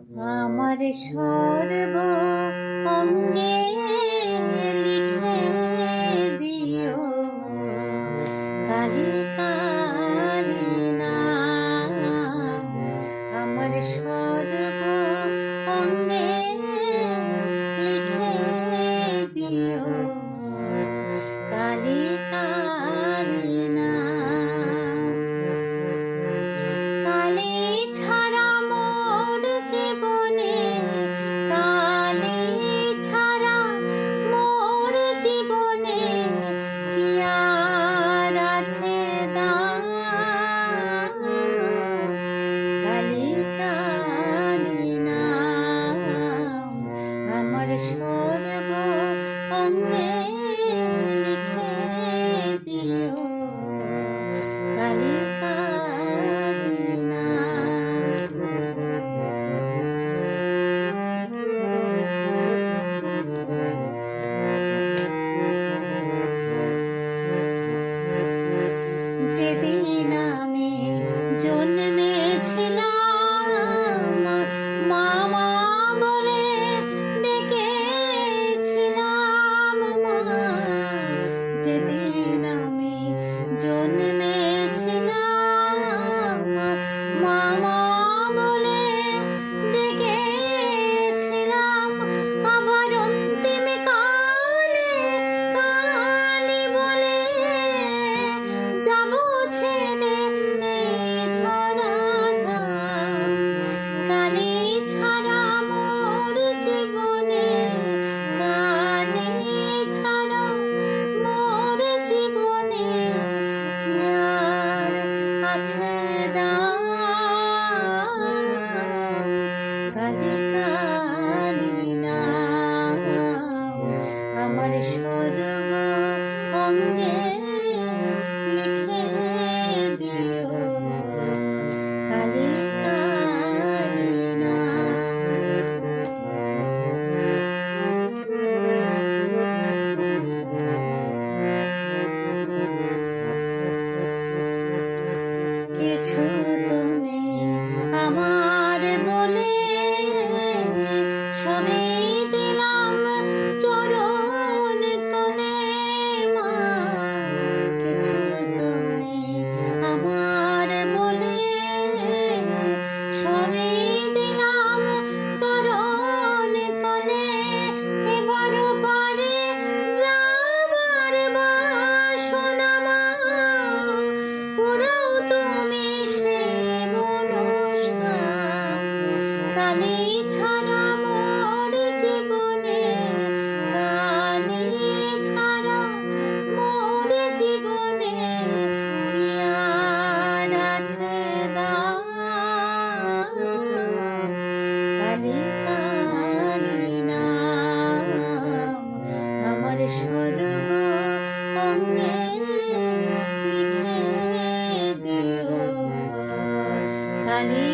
আমার সর্ব অঙ্গে লিখে দিও কালী কালী নাম। আমার সর্ব অঙ্গে লিখে দিও কালী কালী নাম। কালী ছাড়া মোর জীবনে, কালী ছাড়া মোর জীবনে কি আর আছে দাম। কালী কালী নাম আমার সর্ব অঙ্গে লিখে দিও কালী কালী নাম। যেদিন আমি জন্মেছিলাম মা মা বলে ডেকেছিলাম মা। যেদিন আমি জন্মেছিলাম মা মা বলে ডেকেছিলাম। আবার অন্তিম কালে কালী বলে যাব ছেড়ে এই ধরাধাম। কালী ছাড়া মোর জীবনে, কালী ছাড়া মোর জীবনে কি আর আছে দাম। কালী কালী নাম আমার সর্ব অঙ্গে লিখে দিও কালী কালী নাম। কিছু তুমি আমার বলে সবই দিলাম চরণ তলে মা। কিছু তুমি আমার বলে সবই দিলাম চরণ তলে। এবার পারে যাবার বাসনা মা, পুরাও তুমি সে মনস্কাম। কালী ছাড়া মোর জীবনে, কালী ছাড়া মোর জীবনে কি আর আছে দাম। কালী কালী নাম আমার সর্ব অঙ্গে লিখে দিও কালী